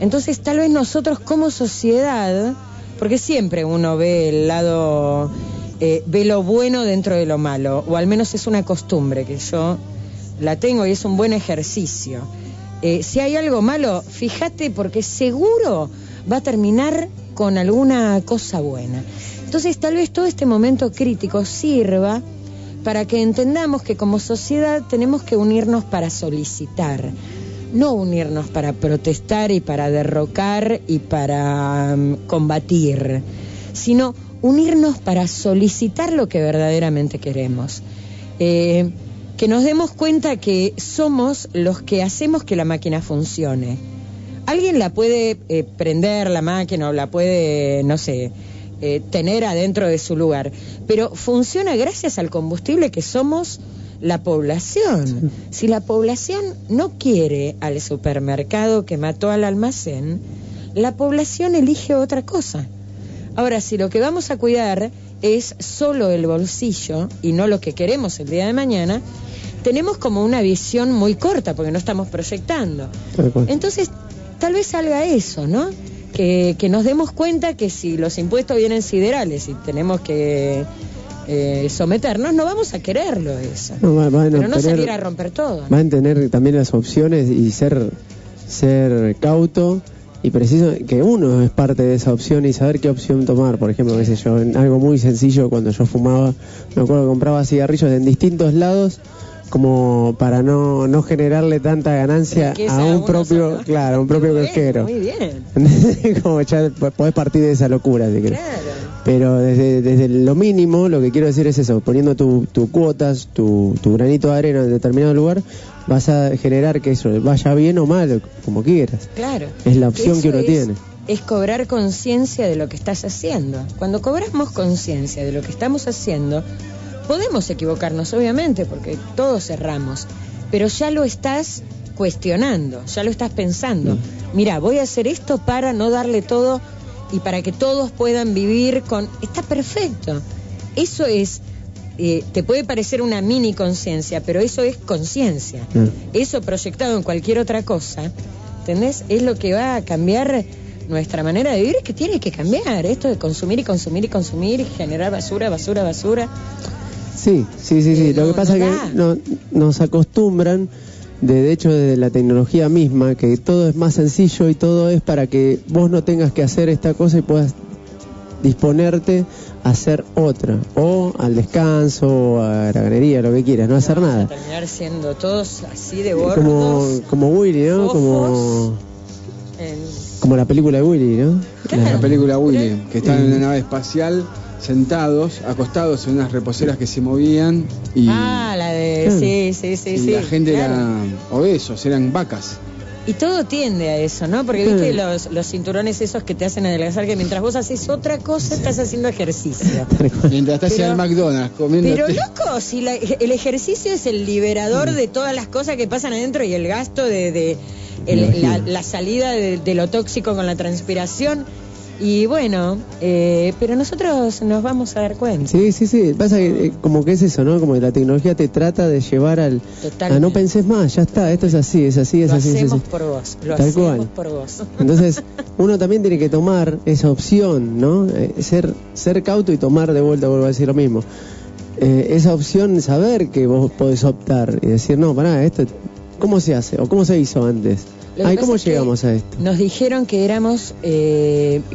entonces tal vez nosotros como sociedad, porque siempre uno ve el lado, ve lo bueno dentro de lo malo, o al menos es una costumbre que yo la tengo y es un buen ejercicio. Si hay algo malo, fíjate porque seguro va a terminar con alguna cosa buena. Entonces tal vez todo este momento crítico sirva para que entendamos que como sociedad tenemos que unirnos para solicitar, no unirnos para protestar y para derrocar y para combatir, sino unirnos para solicitar lo que verdaderamente queremos. Que nos demos cuenta que somos los que hacemos que la máquina funcione. Alguien la puede prender la máquina o la puede, no sé, tener adentro de su lugar, pero funciona gracias al combustible que somos la población. Si la población no quiere al supermercado que mató al almacén, la población elige otra cosa. Ahora, si lo que vamos a cuidar es solo el bolsillo y no lo que queremos el día de mañana, tenemos como una visión muy corta porque no estamos proyectando. Entonces, tal vez salga eso, ¿no? Que nos demos cuenta que si los impuestos vienen siderales y tenemos que someternos, no vamos a quererlo eso. Pero no salir a romper todo, ¿no? Van a tener también las opciones y ser cauto y preciso, que uno es parte de esa opción y saber qué opción tomar. Por ejemplo, qué sé yo, en algo muy sencillo, cuando yo fumaba, me acuerdo que compraba cigarrillos en distintos lados, como para no generarle tanta ganancia a un propio, solo. Claro, a un propio kiosquero. Muy bien. Como ya podés partir de esa locura, si querés. Claro. Pero desde lo mínimo, lo que quiero decir es eso, poniendo tu cuotas, tu granito de arena en determinado lugar, vas a generar que eso vaya bien o mal, como quieras. Claro. Es la opción que uno tiene. es cobrar conciencia de lo que estás haciendo. Cuando cobramos conciencia de lo que estamos haciendo, podemos equivocarnos, obviamente, porque todos erramos, pero ya lo estás cuestionando, ya lo estás pensando. Mira, voy a hacer esto para no darle todo y para que todos puedan vivir con... Está perfecto. Eso es... te puede parecer una mini conciencia, pero eso es conciencia. Eso proyectado en cualquier otra cosa, ¿entendés? Es lo que va a cambiar nuestra manera de vivir, que tiene que cambiar. Esto de consumir y consumir y consumir y generar basura, basura, basura. Sí. Lo que pasa es que nos acostumbran, de hecho, desde la tecnología misma, que todo es más sencillo y todo es para que vos no tengas que hacer esta cosa y puedas disponerte a hacer otra, o al descanso, o a la galería, lo que quieras, no hacer nada. Terminar siendo todos así de gordos. Como Willy, ¿no? Como la película de Willy, ¿no? Claro. La película Willy, que estaban en una nave espacial, sentados, acostados en unas reposeras que se movían y... la de... Sí. La gente claro. era obesos, eran vacas. Y todo tiende a eso, ¿no? Porque viste los cinturones esos que te hacen adelgazar, que mientras vos haces otra cosa, estás haciendo ejercicio. Mientras estás en el McDonald's comiendo... Pero loco, si el ejercicio es el liberador de todas las cosas que pasan adentro y el gasto de la salida de lo tóxico con la transpiración. Y bueno, pero nosotros nos vamos a dar cuenta. Sí. Pasa que como que es eso, ¿no? Como que la tecnología te trata de llevar a no penses más, ya está, esto es así. Lo hacemos por vos, lo hacemos por vos. Entonces, uno también tiene que tomar esa opción, ¿no? Ser cauto y tomar de vuelta, vuelvo a decir lo mismo. Esa opción, saber que vos podés optar y decir, no, pará, esto, ¿cómo se hace? ¿O cómo se hizo antes? ¿Cómo llegamos a esto? Nos dijeron que éramos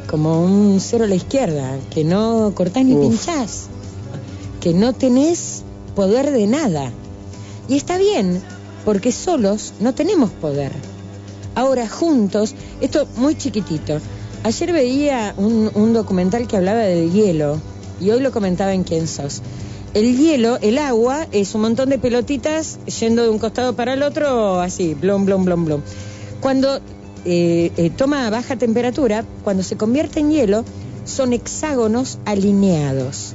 como un cero a la izquierda, que no cortás ni pinchás, que no tenés poder de nada. Y está bien, porque solos no tenemos poder. Ahora, juntos, esto muy chiquitito. Ayer veía un documental que hablaba del hielo, y hoy lo comentaba en Quién Sos. El hielo, el agua, es un montón de pelotitas yendo de un costado para el otro, así, blom, blom, blom, blom. Cuando toma baja temperatura, cuando se convierte en hielo, son hexágonos alineados.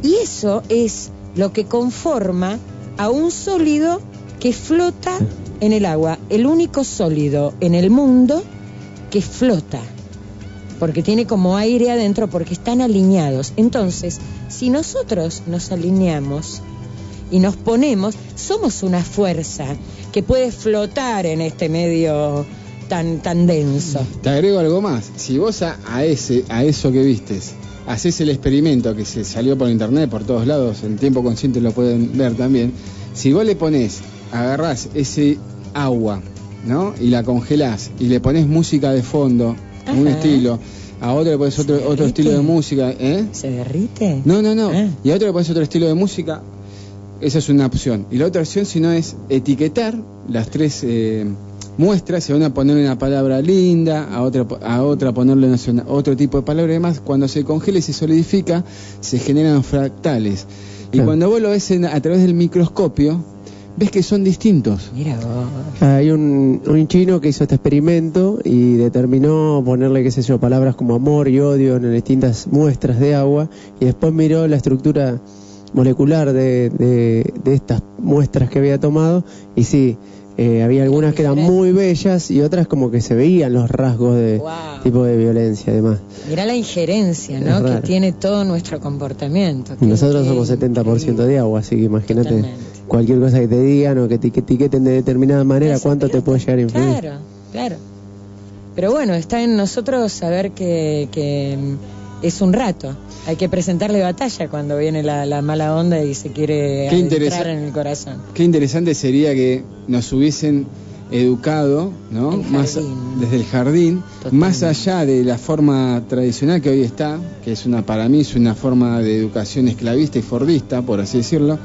Y eso es lo que conforma a un sólido que flota en el agua. El único sólido en el mundo que flota, porque tiene como aire adentro, porque están alineados. Entonces, si nosotros nos alineamos y nos ponemos, somos una fuerza que puede flotar en este medio tan denso. Te agrego algo más. Si vos a eso que vistes, haces el experimento que se salió por internet, por todos lados, en tiempo consciente lo pueden ver también. Si vos le ponés, agarrás ese agua, ¿no? Y la congelás y le ponés música de fondo, un estilo, a otro le pones otro estilo de música, ¿Se derrite? No. Y a otro le pones otro estilo de música. Esa es una opción. Y la otra opción, si no, es etiquetar las tres muestras. Se van a poner una palabra linda, a otra ponerle otro tipo de palabra y demás. Cuando se congela y se solidifica, se generan fractales. Y cuando vos lo ves a través del microscopio, ves que son distintos. Mira vos. Hay un chino que hizo este experimento y determinó ponerle, qué sé yo, palabras como amor y odio en distintas muestras de agua, y después miró la estructura molecular de estas muestras que había tomado, y sí, había algunas que eran muy bellas y otras como que se veían los rasgos de tipo de violencia y demás. Mirá la injerencia, ¿no? Que tiene todo nuestro comportamiento. Nosotros somos 70% de agua, así que imagínate cualquier cosa que te digan o que te etiqueten de determinada manera, cuánto te puede llegar a influir. Claro. Pero bueno, está en nosotros saber que es un rato. Hay que presentarle batalla cuando viene la mala onda y se quiere adentrar en el corazón. Qué interesante sería que nos hubiesen educado, ¿no? Más desde el jardín, más allá de la forma tradicional que hoy está, que es para mí es una forma de educación esclavista y fordista, por así decirlo,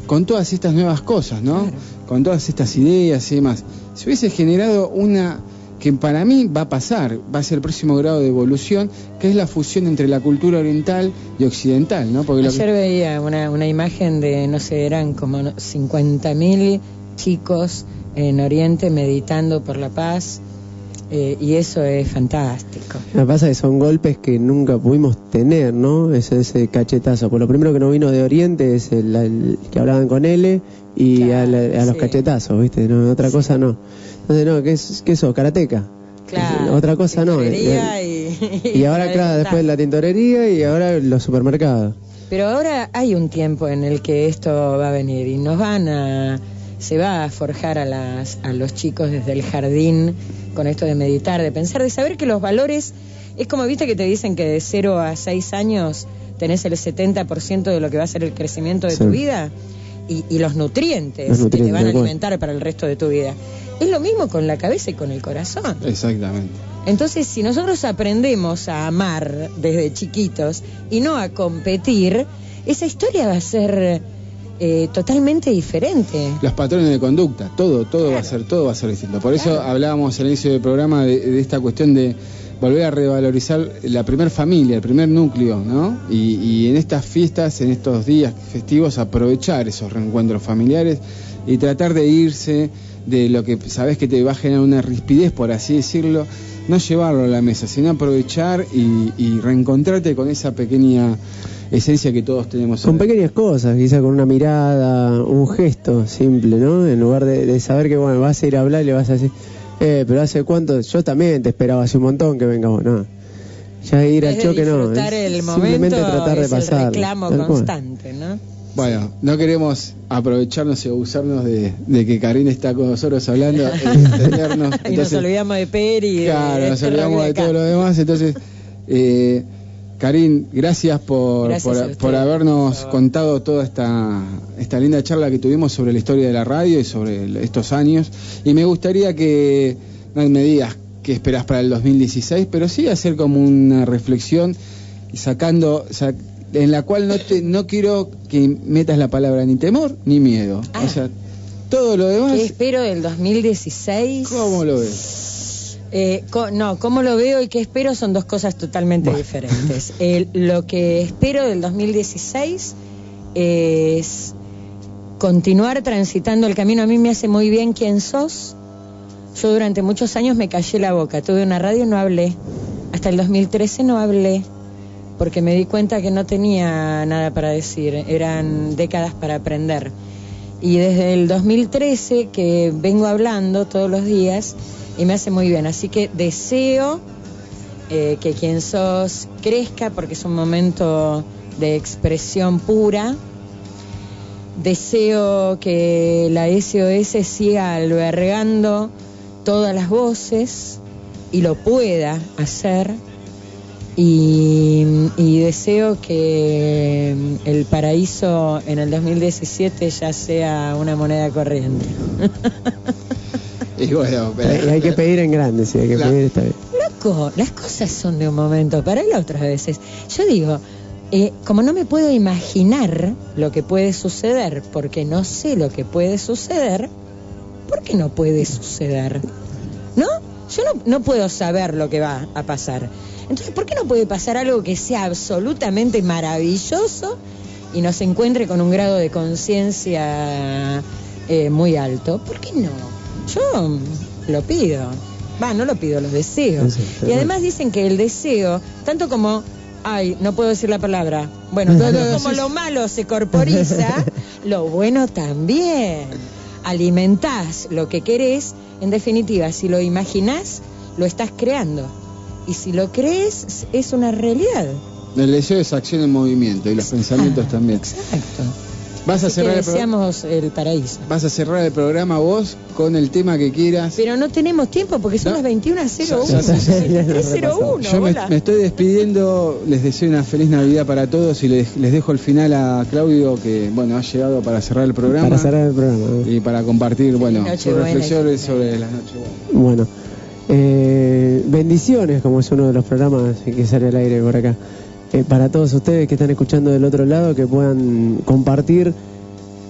con todas estas nuevas cosas, ¿no? Claro. Con todas estas ideas y demás. Se hubiese generado una que para mí va a pasar, va a ser el próximo grado de evolución, que es la fusión entre la cultura oriental y occidental, ¿no? Porque ayer veía una imagen de, no sé, eran como 50.000 chicos en Oriente meditando por la paz, Y eso es fantástico. Lo que pasa es que son golpes que nunca pudimos tener, ¿no? Ese cachetazo. Por lo primero que nos vino de Oriente es el que hablaban con L y Claro, a los cachetazos, ¿viste? No, otra cosa no. Entonces, no, ¿qué es eso? Karateca. Claro. Otra cosa no. Y ahora, claro, después la tintorería y ahora los supermercados. Pero ahora hay un tiempo en el que esto va a venir y se va a forjar a los chicos desde el jardín con esto de meditar, de pensar, de saber que los valores, es como viste que te dicen que de 0 a 6 años tenés el 70% de lo que va a ser el crecimiento de tu vida y los nutrientes que te van a alimentar para el resto de tu vida. Es lo mismo con la cabeza y con el corazón. Exactamente. Entonces, si nosotros aprendemos a amar desde chiquitos y no a competir, esa historia va a ser totalmente diferente. Los patrones de conducta, todo claro. va a ser distinto. Por eso hablábamos al inicio del programa de esta cuestión de volver a revalorizar la primer familia, el primer núcleo, ¿no? Y en estas fiestas, en estos días festivos, aprovechar esos reencuentros familiares y tratar de irse de lo que sabes que te va a generar una rispidez, por así decirlo, no llevarlo a la mesa, sino aprovechar y reencontrarte con esa pequeña esencia que todos tenemos. Con pequeñas cosas, quizá con una mirada, un gesto simple, ¿no? En lugar de saber que, bueno, vas a ir a hablar y le vas a decir, pero ¿hace cuánto? Yo también te esperaba hace un montón que venga vos, no. Ya ir al choque, no. El simplemente tratar de pasar. El reclamo constante, ¿no? Bueno, no queremos aprovecharnos y abusarnos de que Karin está con nosotros hablando y entendernos. Entonces, y nos olvidamos de Peri. Claro, nos olvidamos de todo lo demás. Entonces, Karin, gracias por habernos contado toda esta linda charla que tuvimos sobre la historia de la radio y sobre estos años. Y me gustaría que no me digas qué esperás para el 2016, pero sí hacer como una reflexión en la cual no quiero que metas la palabra ni temor ni miedo. O sea, todo lo demás. ¿Qué espero del 2016? ¿Cómo lo ves? Cómo lo veo y qué espero son dos cosas totalmente diferentes. Lo que espero del 2016 es continuar transitando el camino. A mí me hace muy bien quién sos. Yo durante muchos años me callé la boca. Tuve una radio y no hablé. Hasta el 2013 no hablé. Porque me di cuenta que no tenía nada para decir, eran décadas para aprender. Y desde el 2013 que vengo hablando todos los días y me hace muy bien. Así que deseo que quien sos crezca porque es un momento de expresión pura. Deseo que la SOS siga albergando todas las voces y lo pueda hacer. Y deseo que el paraíso en el 2017 ya sea una moneda corriente. Y bueno, hay que pedir en grande, sí, hay que pedir esta vez. Loco, las cosas son de un momento para el otras veces. Yo digo, como no me puedo imaginar lo que puede suceder, porque no sé lo que puede suceder, ¿por qué no puede suceder? ¿No? Yo no puedo saber lo que va a pasar. Entonces, ¿por qué no puede pasar algo que sea absolutamente maravilloso y nos encuentre con un grado de conciencia muy alto? ¿Por qué no? Yo lo pido. No lo pido, lo deseo. Y además dicen que el deseo, tanto como, no puedo decir la palabra, bueno, como lo malo se corporiza, lo bueno también. Alimentás lo que querés, en definitiva, si lo imaginás, lo estás creando. Y si lo crees, es una realidad. El deseo es acción en movimiento y los pensamientos también. Exacto. Vas a cerrar deseamos el paraíso. Vas a cerrar el programa vos con el tema que quieras. Pero no tenemos tiempo porque son las 21:01. Yo me estoy despidiendo, les deseo una feliz Navidad para todos y les dejo el final a Claudio que, ha llegado para cerrar el programa. Para cerrar el programa. Y para compartir, sus reflexiones sobre las noches. Bueno. Bendiciones, como es uno de los programas que sale al aire por acá, para todos ustedes que están escuchando del otro lado, que puedan compartir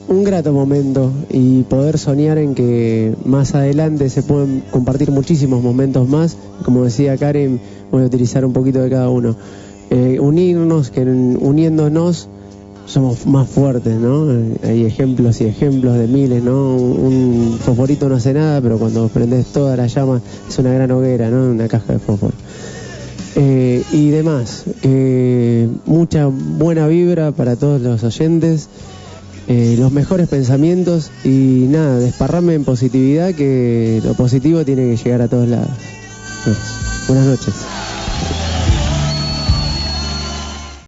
un grato momento y poder soñar en que más adelante se pueden compartir muchísimos momentos más. Como decía Karen, voy a utilizar un poquito de cada uno. Uniéndonos somos más fuertes, ¿no? Hay ejemplos y ejemplos de miles, ¿no? Un fosforito no hace nada, pero cuando prendes toda la llama es una gran hoguera, ¿no? Una caja de fósforo. Y demás, mucha buena vibra para todos los oyentes, los mejores pensamientos y nada, desparrame en positividad, que lo positivo tiene que llegar a todos lados. Buenas noches.